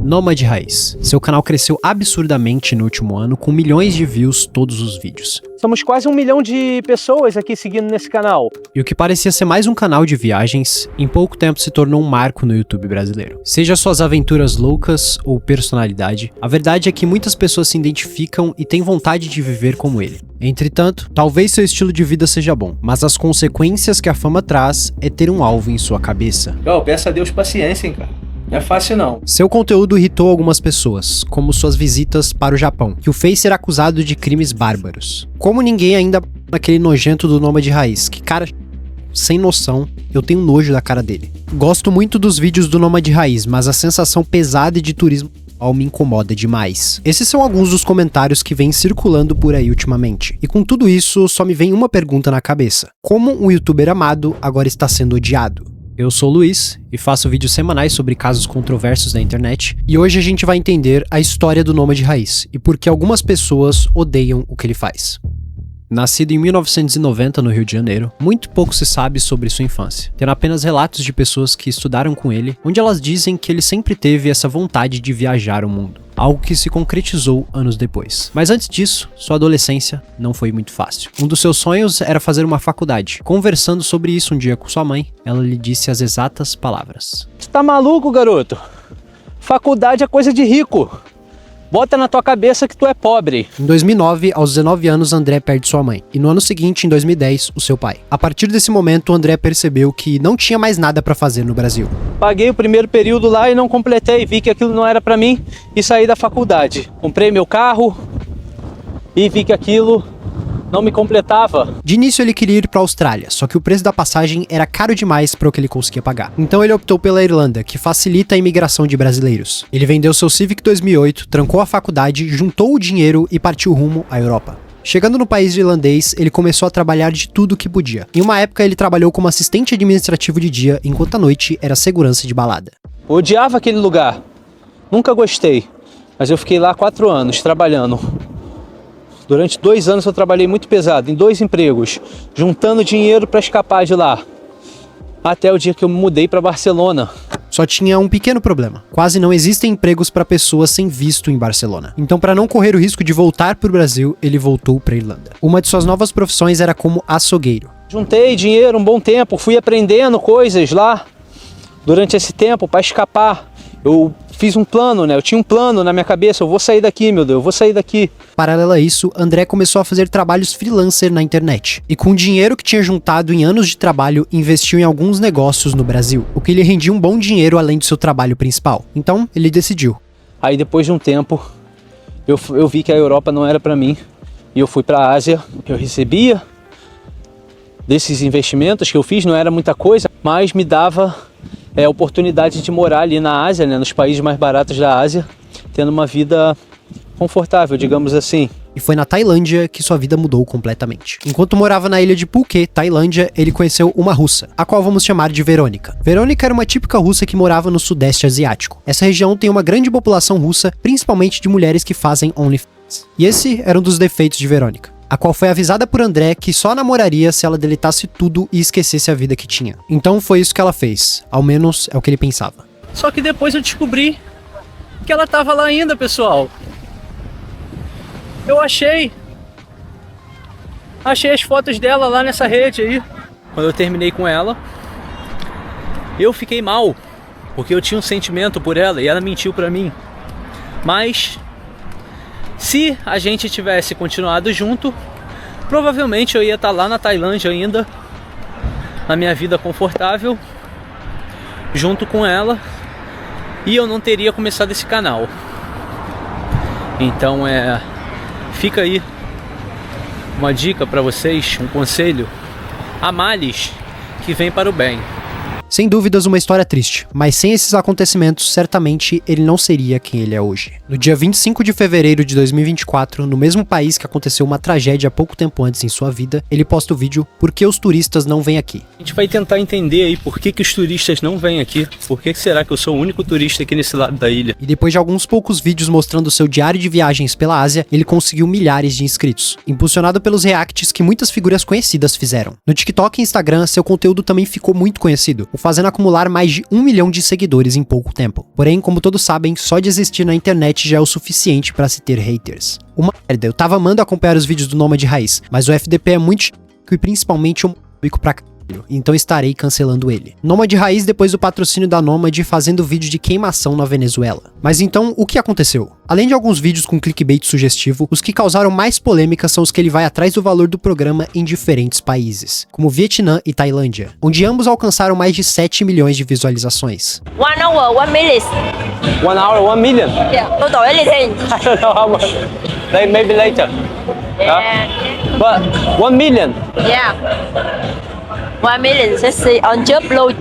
Nômade Raiz. Seu canal cresceu absurdamente no último ano, com milhões de views todos os vídeos. Somos quase 1 milhão de pessoas aqui seguindo nesse canal. E o que parecia ser mais um canal de viagens, em pouco tempo se tornou um marco no YouTube brasileiro. Seja suas aventuras loucas ou personalidade, a verdade é que muitas pessoas se identificam e têm vontade de viver como ele. Entretanto, talvez seu estilo de vida seja bom, mas as consequências que a fama traz é ter um alvo em sua cabeça. Peço a Deus paciência, hein, cara. Não é fácil não. Seu conteúdo irritou algumas pessoas, como suas visitas para o Japão, que o fez ser acusado de crimes bárbaros. Como ninguém ainda naquele nojento do Nômade Raiz, que cara sem noção, eu tenho nojo da cara dele. Gosto muito dos vídeos do Nômade Raiz, mas a sensação pesada de turismo me incomoda demais. Esses são alguns dos comentários que vêm circulando por aí ultimamente. E com tudo isso, só me vem uma pergunta na cabeça. Como um youtuber amado agora está sendo odiado? Eu sou o Luiz e faço vídeos semanais sobre casos controversos da internet, e hoje a gente vai entender a história do Nômade Raiz e por que algumas pessoas odeiam o que ele faz. Nascido em 1990 no Rio de Janeiro, muito pouco se sabe sobre sua infância, tendo apenas relatos de pessoas que estudaram com ele, onde elas dizem que ele sempre teve essa vontade de viajar o mundo, algo que se concretizou anos depois. Mas antes disso, sua adolescência não foi muito fácil. Um dos seus sonhos era fazer uma faculdade. Conversando sobre isso um dia com sua mãe, ela lhe disse as exatas palavras: "Você tá maluco, garoto? Faculdade é coisa de rico. Bota na tua cabeça que tu é pobre." Em 2009, aos 19 anos, André perde sua mãe. E no ano seguinte, em 2010, o seu pai. A partir desse momento, André percebeu que não tinha mais nada pra fazer no Brasil. Paguei o primeiro período lá e não completei. Vi que aquilo não era pra mim e saí da faculdade. Comprei meu carro e vi que aquilo não me completava. De início ele queria ir para a Austrália, só que o preço da passagem era caro demais para o que ele conseguia pagar. Então ele optou pela Irlanda, que facilita a imigração de brasileiros. Ele vendeu seu Civic 2008, trancou a faculdade, juntou o dinheiro e partiu rumo à Europa. Chegando no país irlandês, ele começou a trabalhar de tudo que podia. Em uma época ele trabalhou como assistente administrativo de dia, enquanto à noite era segurança de balada. Eu odiava aquele lugar. Nunca gostei. Mas eu fiquei lá 4 anos trabalhando. Durante 2 anos eu trabalhei muito pesado, em 2 empregos, juntando dinheiro para escapar de lá. Até o dia que eu me mudei para Barcelona. Só tinha um pequeno problema. Quase não existem empregos para pessoas sem visto em Barcelona. Então, para não correr o risco de voltar para o Brasil, ele voltou para a Irlanda. Uma de suas novas profissões era como açougueiro. Juntei dinheiro um bom tempo, fui aprendendo coisas lá durante esse tempo para escapar. Eu fiz um plano, né? Eu tinha um plano na minha cabeça, eu vou sair daqui, meu Deus, eu vou sair daqui. Paralelo a isso, André começou a fazer trabalhos freelancer na internet. E com o dinheiro que tinha juntado em anos de trabalho, investiu em alguns negócios no Brasil, o que lhe rendia um bom dinheiro além do seu trabalho principal. Então, ele decidiu. Aí depois de um tempo, eu vi que a Europa não era para mim. E eu fui para a Ásia, eu recebia desses investimentos que eu fiz, não era muita coisa, mas me dava a oportunidade de morar ali na Ásia, né, nos países mais baratos da Ásia, tendo uma vida confortável, digamos assim. E foi na Tailândia que sua vida mudou completamente. Enquanto morava na ilha de Phuket, Tailândia, ele conheceu uma russa, a qual vamos chamar de Verônica. Verônica era uma típica russa que morava no sudeste asiático. Essa região tem uma grande população russa, principalmente de mulheres que fazem OnlyFans. E esse era um dos defeitos de Verônica, a qual foi avisada por André que só namoraria se ela deletasse tudo e esquecesse a vida que tinha. Então foi isso que ela fez, ao menos é o que ele pensava. Só que depois eu descobri que ela tava lá ainda, pessoal. Eu achei as fotos dela lá nessa rede aí. Quando eu terminei com ela, eu fiquei mal, porque eu tinha um sentimento por ela e ela mentiu pra mim. Mas se a gente tivesse continuado junto, provavelmente eu ia estar lá na Tailândia ainda, na minha vida confortável, junto com ela, e eu não teria começado esse canal. Então fica aí uma dica para vocês, um conselho: há males que vem para o bem. Sem dúvidas, uma história triste, mas sem esses acontecimentos, certamente ele não seria quem ele é hoje. No dia 25 de fevereiro de 2024, no mesmo país que aconteceu uma tragédia pouco tempo antes em sua vida, ele posta o vídeo "Por que os turistas não vêm aqui?". A gente vai tentar entender aí por que os turistas não vêm aqui. Por que será que eu sou o único turista aqui nesse lado da ilha? E depois de alguns poucos vídeos mostrando seu diário de viagens pela Ásia, ele conseguiu milhares de inscritos, impulsionado pelos reacts que muitas figuras conhecidas fizeram. No TikTok e Instagram, seu conteúdo também ficou muito conhecido. O fazendo acumular mais de 1 milhão de seguidores em pouco tempo. Porém, como todos sabem, só de existir na internet já é o suficiente para se ter haters. Uma merda, eu tava amando acompanhar os vídeos do Nômade Raiz, mas o FDP é muito chato e principalmente homofóbico pra caralho, então estarei cancelando ele. Nômade Raiz depois do patrocínio da Nômade fazendo vídeo de queimação na Venezuela. Mas então, o que aconteceu? Além de alguns vídeos com clickbait sugestivo, os que causaram mais polêmica são os que ele vai atrás do valor do programa em diferentes países, como Vietnã e Tailândia, onde ambos alcançaram mais de 7 milhões de visualizações. 1 hour, 1 minute. 1 hour, 1 million. Yeah. Tôi đổi anything. I don't know how much. Like maybe later. Yeah. But 1 million. Yeah. 1 million sexy on job load.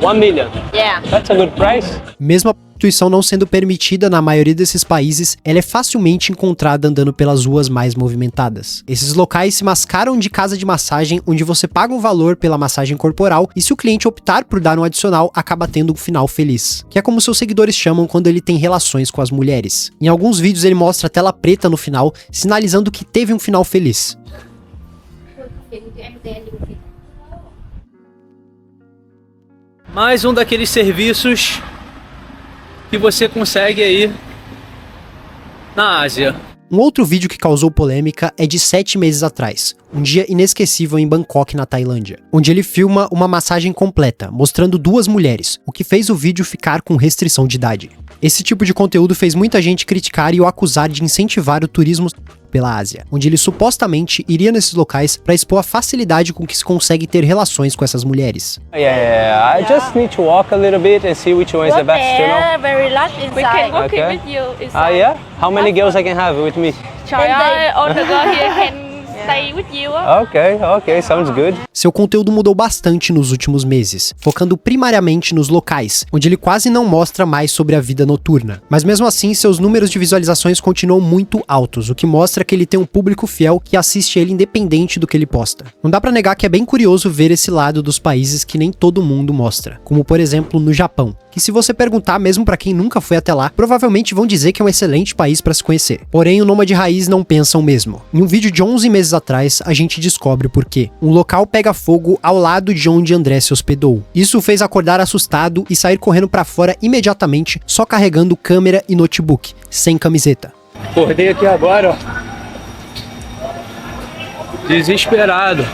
1 million. Yeah. That's a good price. Mesmo a prostituição não sendo permitida na maioria desses países, ela é facilmente encontrada andando pelas ruas mais movimentadas. Esses locais se mascaram de casa de massagem, onde você paga um valor pela massagem corporal e se o cliente optar por dar um adicional, acaba tendo um final feliz, que é como seus seguidores chamam quando ele tem relações com as mulheres. Em alguns vídeos ele mostra a tela preta no final, sinalizando que teve um final feliz. Mais um daqueles serviços que você consegue aí na Ásia. Um outro vídeo que causou polêmica é de 7 meses atrás, um dia inesquecível em Bangkok, na Tailândia, onde ele filma uma massagem completa, mostrando 2 mulheres, o que fez o vídeo ficar com restrição de idade. Esse tipo de conteúdo fez muita gente criticar e o acusar de incentivar o turismo pela Ásia, onde ele supostamente iria nesses locais para expor a facilidade com que se consegue ter relações com essas mulheres. Yeah. I just need to walk a little bit and see which one is the best, you know? Very large inside. We can walk Okay. it with you inside. Yeah? How many girls I can have with me? Trời ơi, all the girl here can stay with you. Okay, sounds good. Seu conteúdo mudou bastante nos últimos meses, focando primariamente nos locais, onde ele quase não mostra mais sobre a vida noturna. Mas mesmo assim, seus números de visualizações continuam muito altos, o que mostra que ele tem um público fiel que assiste ele independente do que ele posta. Não dá pra negar que é bem curioso ver esse lado dos países que nem todo mundo mostra, como por exemplo no Japão, que se você perguntar mesmo pra quem nunca foi até lá, provavelmente vão dizer que é um excelente país pra se conhecer. Porém, o Nômade Raiz não pensa o mesmo. Em um vídeo de 11 meses atrás, a gente descobre por quê. Um local pega fogo ao lado de onde André se hospedou. Isso o fez acordar assustado e sair correndo pra fora imediatamente, só carregando câmera e notebook, sem camiseta. Acordei aqui agora, ó. Desesperado.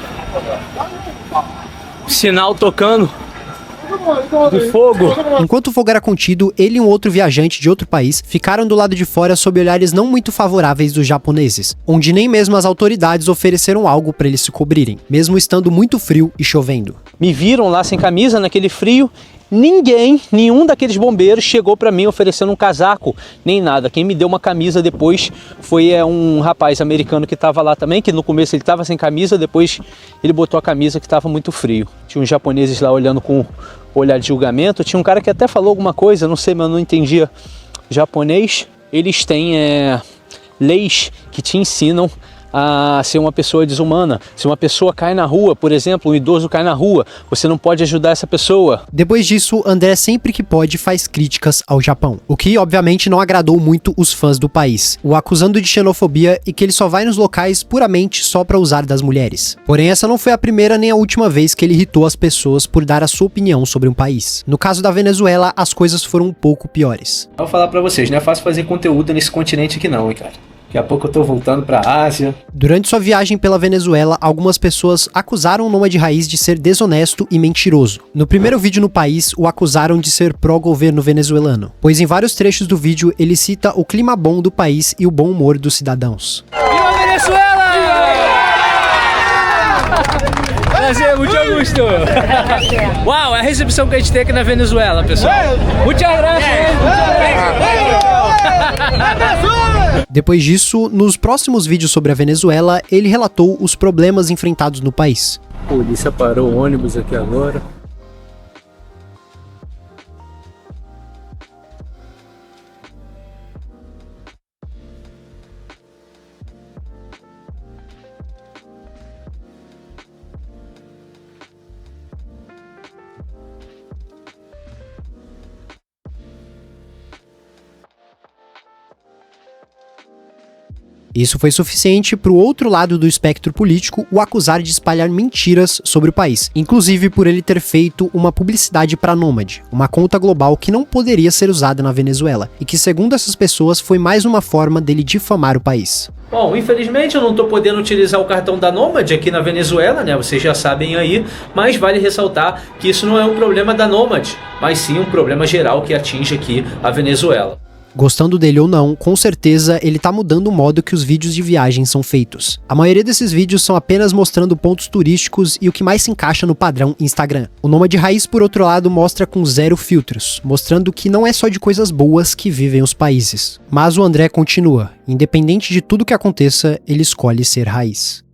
Sinal tocando de fogo. Enquanto o fogo era contido, ele e um outro viajante de outro país ficaram do lado de fora sob olhares não muito favoráveis dos japoneses, onde nem mesmo as autoridades ofereceram algo para eles se cobrirem, mesmo estando muito frio e chovendo. Me viram lá sem camisa, naquele frio. Nenhum daqueles bombeiros chegou pra mim oferecendo um casaco, nem nada. Quem me deu uma camisa depois foi um rapaz americano que tava lá também, que no começo ele tava sem camisa, depois ele botou a camisa que tava muito frio. Tinha uns japoneses lá olhando com olhar de julgamento, tinha um cara que até falou alguma coisa, não sei, mas eu não entendia japonês. Eles têm leis que te ensinam a ser uma pessoa desumana. Se uma pessoa cai na rua, por exemplo, um idoso cai na rua, você não pode ajudar essa pessoa. Depois disso, André sempre que pode faz críticas ao Japão, o que obviamente não agradou muito os fãs do país, o acusando de xenofobia e que ele só vai nos locais puramente só pra usar das mulheres. Porém, essa não foi a primeira nem a última vez que ele irritou as pessoas por dar a sua opinião sobre um país. No caso da Venezuela, as coisas foram um pouco piores. Vou falar pra vocês, não é fácil fazer conteúdo nesse continente aqui não, hein, cara. Daqui a pouco eu tô voltando pra Ásia. Durante sua viagem pela Venezuela, algumas pessoas acusaram o Nômade Raiz de ser desonesto e mentiroso. No primeiro vídeo no país, o acusaram de ser pró-governo venezuelano, pois em vários trechos do vídeo ele cita o clima bom do país e o bom humor dos cidadãos. Viva Venezuela! Prazer, muito gusto! Uau, é a recepção que a gente tem aqui na Venezuela, pessoal. Muchas gracias! Depois disso, nos próximos vídeos sobre a Venezuela, ele relatou os problemas enfrentados no país. A polícia parou o ônibus aqui agora. Isso foi suficiente para o outro lado do espectro político o acusar de espalhar mentiras sobre o país, inclusive por ele ter feito uma publicidade para Nomad, uma conta global que não poderia ser usada na Venezuela, e que, segundo essas pessoas, foi mais uma forma dele difamar o país. Bom, infelizmente eu não estou podendo utilizar o cartão da Nomad aqui na Venezuela, né? Vocês já sabem aí, mas vale ressaltar que isso não é um problema da Nomad, mas sim um problema geral que atinge aqui a Venezuela. Gostando dele ou não, com certeza ele tá mudando o modo que os vídeos de viagem são feitos. A maioria desses vídeos são apenas mostrando pontos turísticos e o que mais se encaixa no padrão Instagram. O Nômade Raiz, por outro lado, mostra com 0 filtros, mostrando que não é só de coisas boas que vivem os países. Mas o André continua, independente de tudo que aconteça, ele escolhe ser raiz.